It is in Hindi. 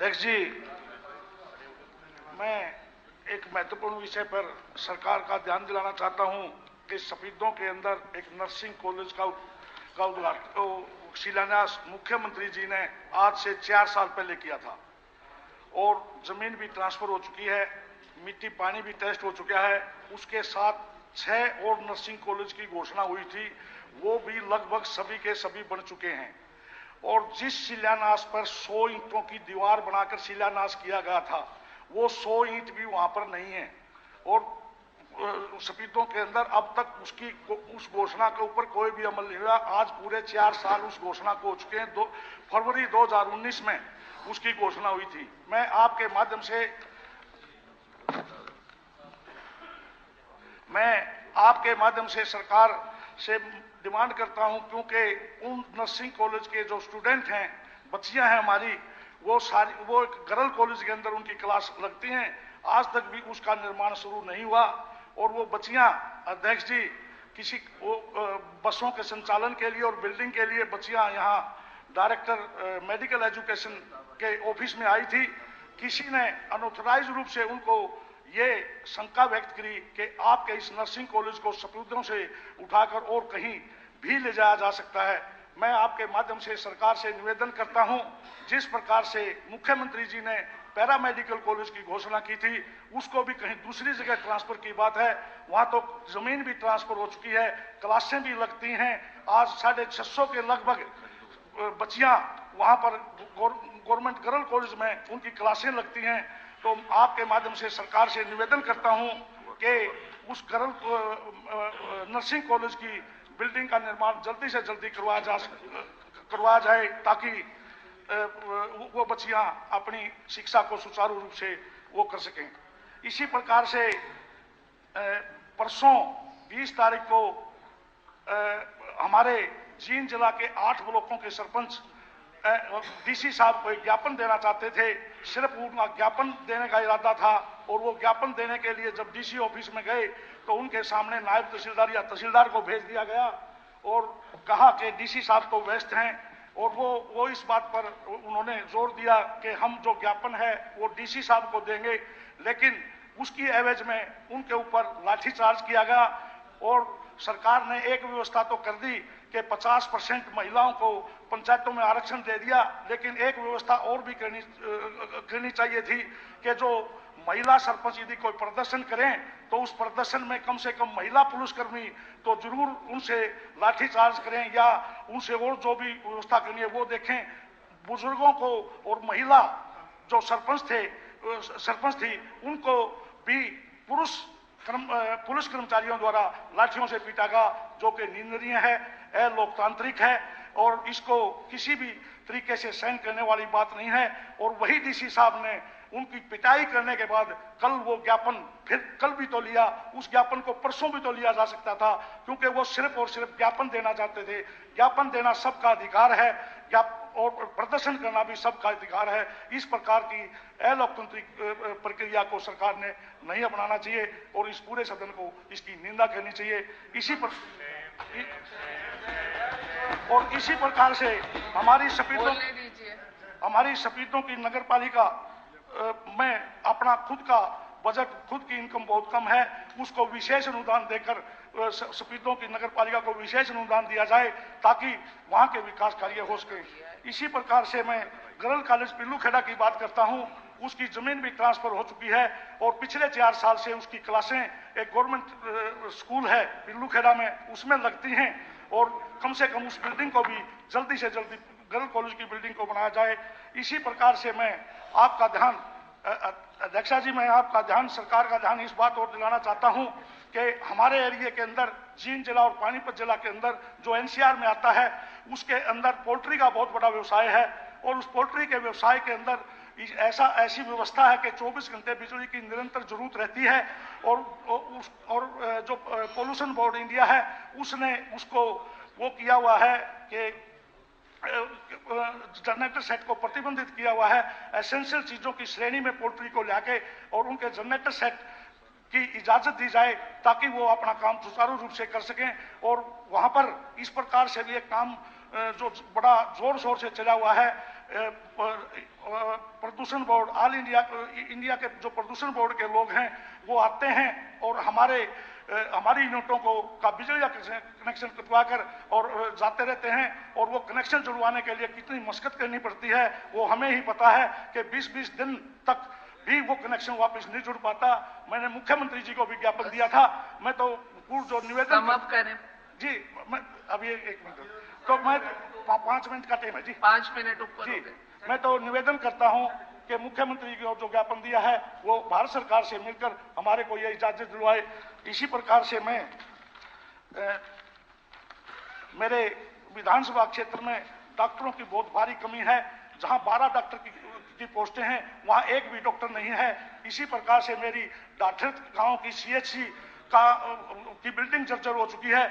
अध्यक्ष जी, मैं एक महत्वपूर्ण विषय पर सरकार का ध्यान दिलाना चाहता हूं कि सफीदों के अंदर एक नर्सिंग कॉलेज का उद्घाटन शिलान्यास मुख्यमंत्री जी ने आज से 4 साल पहले किया था और जमीन भी ट्रांसफर हो चुकी है, मिट्टी पानी भी टेस्ट हो चुका है। उसके साथ 6 और नर्सिंग कॉलेज की घोषणा हुई थी, वो भी लगभग सभी के सभी बन चुके हैं। और जिस शिलान्यास पर 100 ईंटों की दीवार बनाकर शिलान्यास किया गया था, वो 100 ईंट भी वहां पर नहीं है और सफीदों के अंदर अब तक उस घोषणा के ऊपर कोई भी अमल नहीं हुआ। आज पूरे 4 साल उस घोषणा को हो चुके हैं। फरवरी 2019 में उसकी घोषणा हुई थी। मैं आपके माध्यम से सरकार से डिमांड करता हूं, क्योंकि उन नर्सिंग कॉलेज के जो स्टूडेंट हैं, बच्चियां हैं हमारी, वो गर्ल कॉलेज के अंदर उनकी क्लास लगती हैं। आज तक भी उसका निर्माण शुरू नहीं हुआ और वो बच्चियां, अध्यक्ष जी, किसी बसों के संचालन के लिए और बिल्डिंग के लिए बच्चियां यहाँ डायरेक्टर मेडिकल एजुकेशन के ऑफिस में आई थी। किसी ने अनऑथराइज रूप से उनको ये शंका व्यक्त करी कि आपके इस नर्सिंग कॉलेज को सफीदों से उठाकर और कहीं भी ले जाया जा सकता है। मैं आपके माध्यम से सरकार से निवेदन करता हूं, जिस प्रकार से मुख्यमंत्री जी ने पैरामेडिकल कॉलेज की घोषणा की थी, उसको भी कहीं दूसरी जगह ट्रांसफर की बात है। वहां तो जमीन भी ट्रांसफर हो चुकी है, क्लासें भी लगती हैं। आज 650 के लगभग बच्चियां वहां पर गवर्नमेंट गर्ल कॉलेज में उनकी क्लासें लगती हैं। तो आपके माध्यम से सरकार से निवेदन करता हूं कि उस नर्सिंग कॉलेज की बिल्डिंग का निर्माण जल्दी से जल्दी करवाया जाए, ताकि वो बच्चियां अपनी शिक्षा को सुचारू रूप से वो कर सकें। इसी प्रकार से परसों 20 तारीख को हमारे जींद जिला के 8 ब्लॉकों के सरपंच डीसी साहब को ज्ञापन देना चाहते थे। सिर्फ उनका ज्ञापन देने का इरादा था और वो ज्ञापन देने के लिए जब डीसी ऑफिस में गए तो उनके सामने नायब तहसीलदार या तहसीलदार को भेज दिया गया और कहा कि डीसी साहब तो व्यस्त हैं। और वो इस बात पर उन्होंने जोर दिया कि हम जो ज्ञापन है वो डीसी साहब को देंगे, लेकिन उसकी एवज में उनके ऊपर लाठीचार्ज किया गया। और सरकार ने एक व्यवस्था तो कर दी कि 50% महिलाओं को पंचायतों में आरक्षण दे दिया, लेकिन एक व्यवस्था और भी करनी चाहिए थी कि जो महिला सरपंच यदि कोई प्रदर्शन करें तो उस प्रदर्शन में कम से कम महिला पुलिसकर्मी तो जरूर उनसे लाठीचार्ज करें या उनसे और जो भी व्यवस्था करनी है वो देखें। बुजुर्गों को और महिला जो सरपंच थी उनको भी पुलिस कर्मचारियों द्वारा लाठियों से पीटा गया, जो कि निंदनीय है, अलोकतांत्रिक है और इसको किसी भी तरीके से सहन करने वाली बात नहीं है। और वही डीसी साहब ने उनकी पिटाई करने के बाद कल वो ज्ञापन फिर कल भी तो लिया, उस ज्ञापन को परसों भी तो लिया जा सकता था, क्योंकि वो सिर्फ और सिर्फ ज्ञापन देना चाहते थे। ज्ञापन देना सबका अधिकार है और प्रदर्शन करना भी सबका अधिकार है। इस प्रकार की अलोकतांत्रिक प्रक्रिया को सरकार ने नहीं अपनाना चाहिए और इस पूरे सदन को इसकी निंदा करनी चाहिए। इसी प्रकार से हमारी सफीदों की नगर पालिका में अपना खुद का बजट, खुद की इनकम बहुत कम है, उसको विशेष अनुदान देकर सफीदों की नगर पालिका को विशेष अनुदान दिया जाए ताकि वहां के विकास कार्य हो सके। इसी प्रकार से मैं गर्ल कॉलेज पिल्लूखेड़ा की बात करता हूं। उसकी जमीन भी ट्रांसफर हो चुकी है और पिछले 4 साल से उसकी क्लासें एक गवर्नमेंट स्कूल है पिल्लूखेड़ा में, उसमें लगती हैं और कम से कम उस बिल्डिंग को भी जल्दी से जल्दी गर्ल कॉलेज की बिल्डिंग को बनाया जाए। इसी प्रकार से मैं आपका ध्यान, अध्यक्षा जी, मैं आपका ध्यान, सरकार का ध्यान इस बात और दिलाना चाहता हूं कि हमारे एरिया के अंदर जींद जिला और पानीपत जिला के अंदर जो एनसीआर में आता है उसके अंदर पोल्ट्री का बहुत बड़ा व्यवसाय है और उस पोल्ट्री के व्यवसाय के अंदर ऐसी व्यवस्था है कि 24 घंटे बिजली की निरंतर जरूरत रहती है और जो पोल्यूशन बोर्ड इंडिया है उसने उसको वो किया हुआ है कि जनरेटर सेट को प्रतिबंधित किया हुआ है। एसेंशियल चीजों की श्रेणी में पोल्ट्री को लाके और उनके जनरेटर सेट की इजाजत दी जाए ताकि वो अपना काम सुचारू रूप से कर सकें। और वहां पर इस प्रकार से भी एक काम जो बड़ा जोर शोर से चला हुआ है, प्रदूषण बोर्ड, ऑल इंडिया के जो प्रदूषण बोर्ड के लोग हैं वो आते हैं और हमारी यूनिटों का बिजली का कनेक्शन कटवाकर और जाते रहते हैं, और वो कनेक्शन जुड़वाने के लिए कितनी मशक्कत करनी पड़ती है वो हमें ही पता है कि 20-20 दिन तक भी वो कनेक्शन वापस नहीं जुड़ पाता। मैंने मुख्यमंत्री जी को विज्ञापन दिया था। मैं तो पूर्ण जो निवेदन करें जी, मैं अभी एक मिनट, तो मैं 5 मिनट का टाइम है जी, 5 मिनट ऊपर जी। हो गए। मैं तो निवेदन करता हूं कि मुख्यमंत्री को जो ज्ञापन दिया है वो भारत सरकार से मिलकर हमारे को ये इजाजत दिलवाए। इसी प्रकार से मैं मेरे विधानसभा क्षेत्र में डॉक्टरों की बहुत भारी कमी है। जहां 12 डॉक्टर की पोस्टें हैं वहां एक भी डॉक्टर नहीं है। इसी प्रकार से मेरी डाठर गांव की CHC की बिल्डिंग जर्जर हो चुकी है।